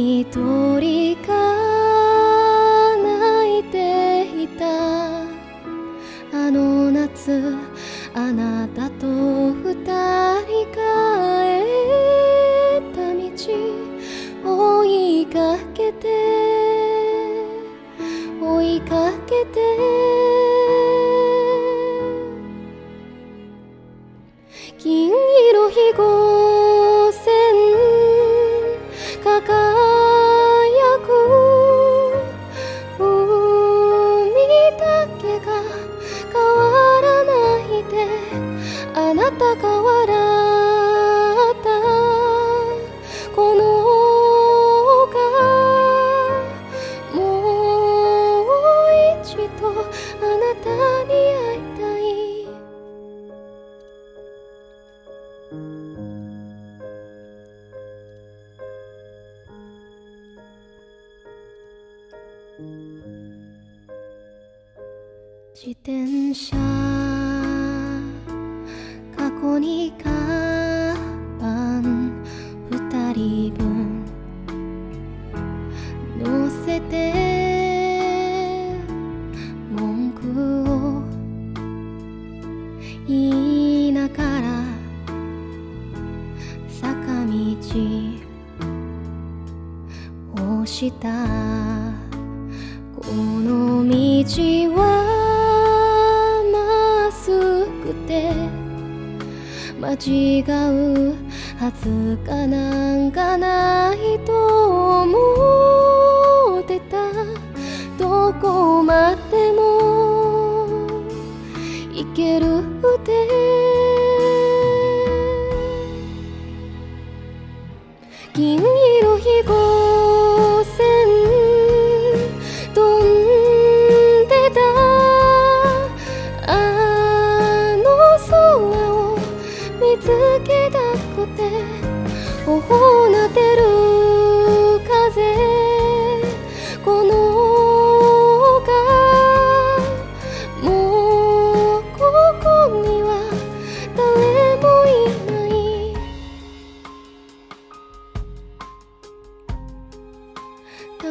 一人が泣いていたあの夏、あなたと二人帰った道、追いかけて追いかけて、金色飛行船輝く海だけが変わらないで、あなたが笑ったこのがもう一度あなたに会いたい。自転車過去にカバン二人分乗せて文句を言いながら坂道をしたこの道はまっすぐで間違うはずがなんかないと思ってた。どこまでも行けるで、銀色飛行船飛んでたあの空を見つけたくて、頬なでる風、このがもうここには誰もいない、誰